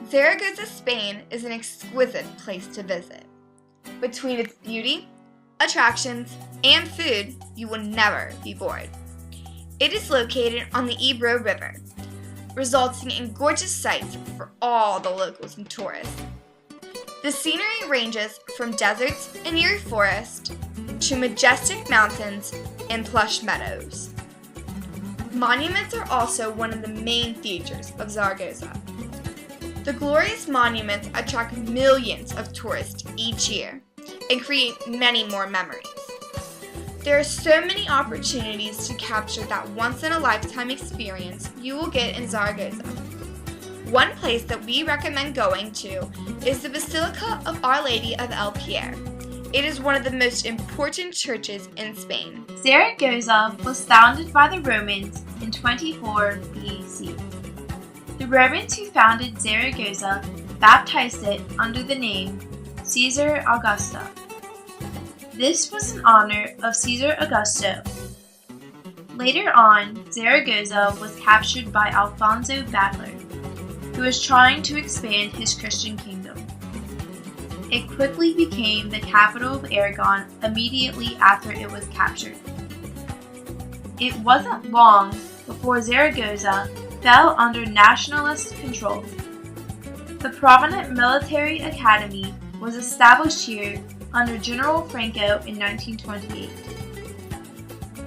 Zaragoza, Spain is an exquisite place to visit. Between its beauty, attractions, and food, you will never be bored. It is located on the Ebro River, resulting in gorgeous sights for all the locals and tourists. The scenery ranges from deserts and eerie forests to majestic mountains and plush meadows. Monuments are also one of the main features of Zaragoza. The glorious monuments attract millions of tourists each year and create many more memories. There are so many opportunities to capture that once-in-a-lifetime experience you will get in Zaragoza. One place that we recommend going to is the Basilica of Our Lady of El Pierre. It is one of the most important churches in Spain. Zaragoza was founded by the Romans in 24 BC. The Romans who founded Zaragoza baptized it under the name Caesar Augusta. This was in honor of Caesar Augusto. Later on, Zaragoza was captured by Alfonso Battler, who was trying to expand his Christian kingdom. It quickly became the capital of Aragon immediately after it was captured. It wasn't long before Zaragoza fell under nationalist control. The prominent military academy was established here under General Franco in 1928.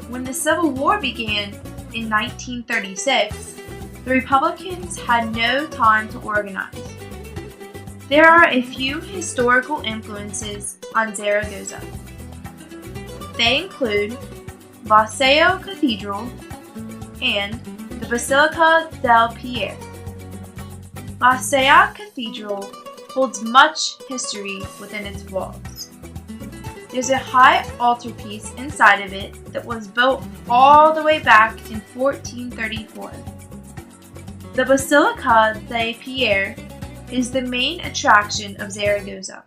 When the Civil War began in 1936, the Republicans had no time to organize. There are a few historical influences on Zaragoza. They include Lascaux Cathedral and the Basilica del Pierre. Lascaux Cathedral holds much history within its walls. There's a high altarpiece inside of it that was built all the way back in 1434. The Basilica del Pierre is the main attraction of Zaragoza.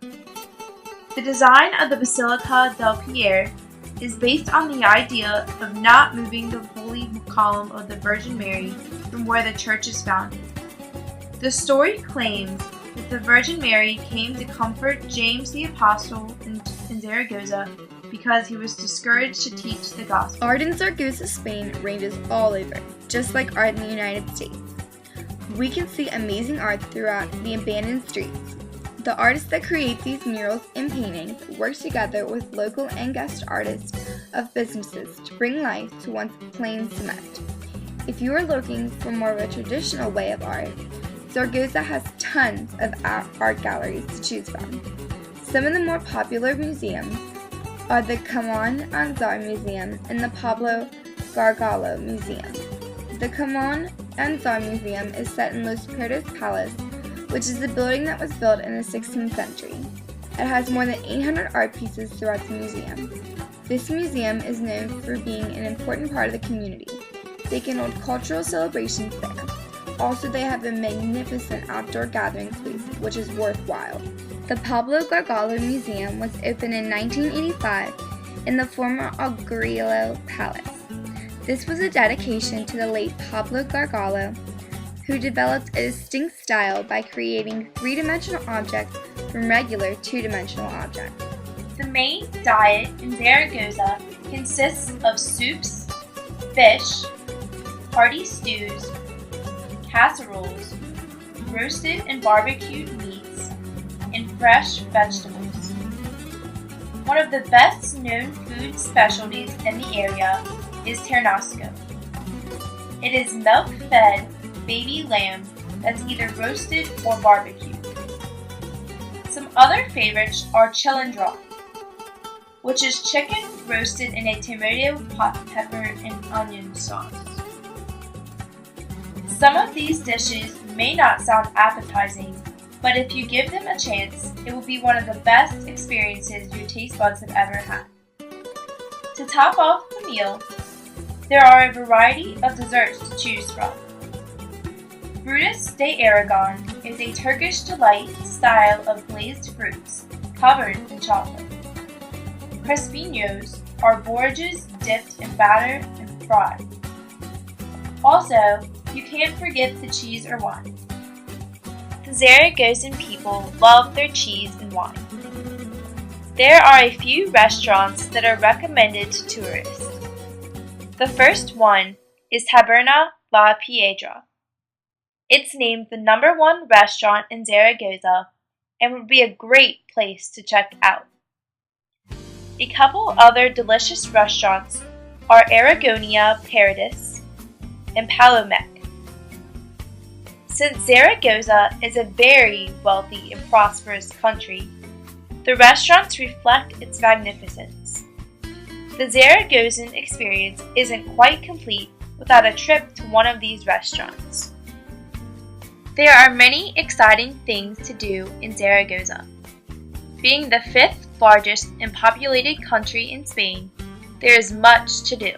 The design of the Basilica del Pierre is based on the idea of not moving the holy column of the Virgin Mary from where the church is founded. The story claims that the Virgin Mary came to comfort James the Apostle in Zaragoza because he was discouraged to teach the gospel. Art in Zaragoza, Spain ranges all over, just like art in the United States. We can see amazing art throughout the abandoned streets. The artists that create these murals and paintings work together with local and guest artists of businesses to bring life to once plain cement. If you are looking for more of a traditional way of art, Zaragoza has tons of art galleries to choose from. Some of the more popular museums are the Camon Anzar Museum and the Pablo Gargallo Museum. The Camon Anzar Museum is set in Los Prados Palace, which is a building that was built in the 16th century. It has more than 800 art pieces throughout the museum. This museum is known for being an important part of the community. They can hold cultural celebrations there. Also, they have a magnificent outdoor gathering space, which is worthwhile. The Pablo Gargallo Museum was opened in 1985 in the former Augurio Palace. This was a dedication to the late Pablo Gargallo, who developed a distinct style by creating three-dimensional objects from regular two-dimensional objects. The main diet in Zaragoza consists of soups, fish, hearty stews, casseroles, roasted and barbecued meats, and fresh vegetables. One of the best known food specialties in the area is ternasco. It is milk-fed baby lamb that's either roasted or barbecued. Some other favorites are chilindró, which is chicken roasted in a tomato, hot pepper, and onion sauce. Some of these dishes may not sound appetizing, but if you give them a chance, it will be one of the best experiences your taste buds have ever had. To top off the meal, there are a variety of desserts to choose from. Frutas de Aragon is a Turkish delight style of glazed fruits covered in chocolate. Crespinos are borrages dipped in batter and fried. Also, you can't forget the cheese or wine. The Zaragozan people love their cheese and wine. There are a few restaurants that are recommended to tourists. The first one is Taberna La Piedra. It's named the #1 restaurant in Zaragoza and would be a great place to check out. A couple other delicious restaurants are Aragonia Paradis and Palomec. Since Zaragoza is a very wealthy and prosperous country, the restaurants reflect its magnificence. The Zaragozan experience isn't quite complete without a trip to one of these restaurants. There are many exciting things to do in Zaragoza. Being the 5th largest and populated country in Spain, there is much to do.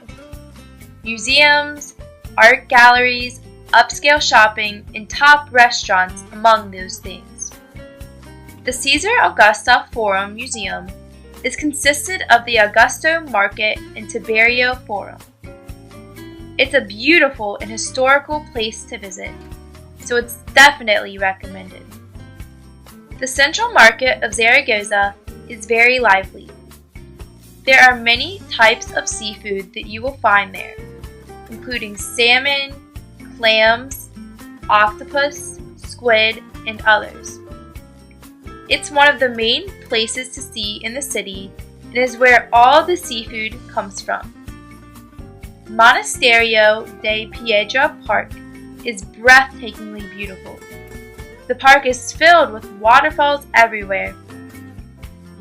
Museums, art galleries, upscale shopping, and top restaurants among those things. The Caesar Augusta Forum Museum is consisted of the Augusto Market and Tiberio Forum. It's a beautiful and historical place to visit, so it's definitely recommended. The Central Market of Zaragoza is very lively. There are many types of seafood that you will find there, including salmon, clams, octopus, squid, and others. It's one of the main places to see in the city and is where all the seafood comes from. Monasterio de Piedra Park is breathtakingly beautiful. The park is filled with waterfalls everywhere.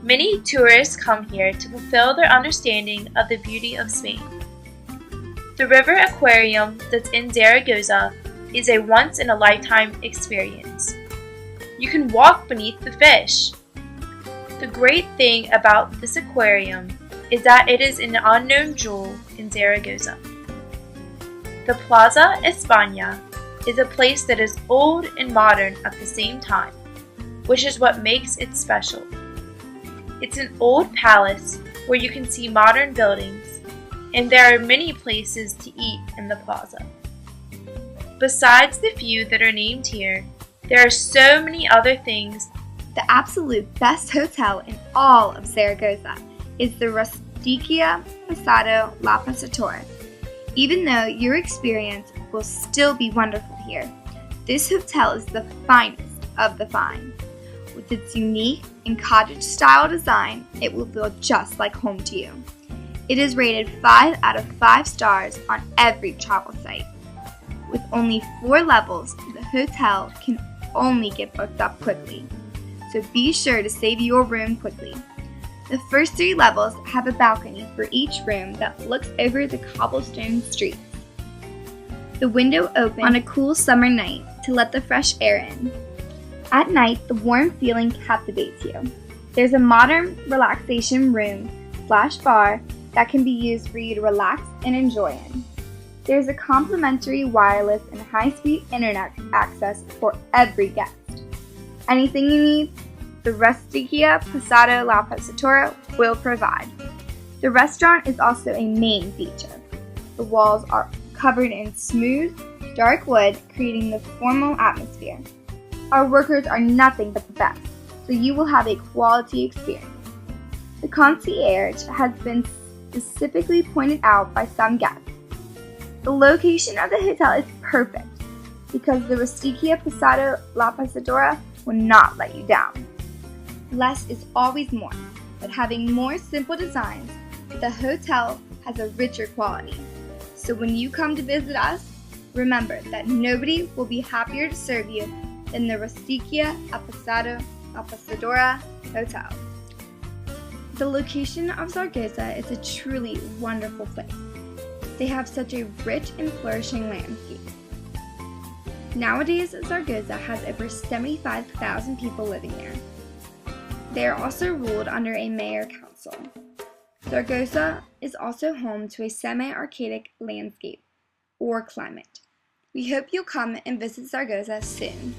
Many tourists come here to fulfill their understanding of the beauty of Spain. The river aquarium that's in Zaragoza is a once-in-a-lifetime experience. You can walk beneath the fish. The great thing about this aquarium is that it is an unknown jewel in Zaragoza. The Plaza España is a place that is old and modern at the same time, which is what makes it special. It's an old palace where you can see modern buildings, and there are many places to eat in the plaza. Besides the few that are named here, there are so many other things. The absolute best hotel in all of Zaragoza is the Rusticia Pasado La Pasatora. Even though your experience will still be wonderful here, this hotel is the finest of the fine. With its unique and cottage-style design, it will feel just like home to you. It is rated 5 out of 5 stars on every travel site. With only 4 levels, the hotel can only get booked up quickly, so be sure to save your room quickly. The first 3 levels have a balcony for each room that looks over the cobblestone streets. The window opens on a cool summer night to let the fresh air in. At night, the warm feeling captivates you. There's a modern relaxation room/bar that can be used for you to relax and enjoy in. There's a complimentary wireless and high-speed internet access for every guest. Anything you need, the Rusticia Pasado La Pasatora will provide. The restaurant is also a main feature. The walls are covered in smooth, dark wood, creating the formal atmosphere. Our workers are nothing but the best, so you will have a quality experience. The concierge has been specifically pointed out by some guests. The location of the hotel is perfect because the Rusticia Pasado La Pasadora will not let you down. Less is always more, but having more simple designs, the hotel has a richer quality. So when you come to visit us, remember that nobody will be happier to serve you than the Rusticia Pasado La Pasadora Hotel. The location of Zaragoza is a truly wonderful place. They have such a rich and flourishing landscape. Nowadays, Zaragoza has over 75,000 people living there. They are also ruled under a mayor council. Zaragoza is also home to a semi-arctic landscape, or climate. We hope you'll come and visit Zaragoza soon.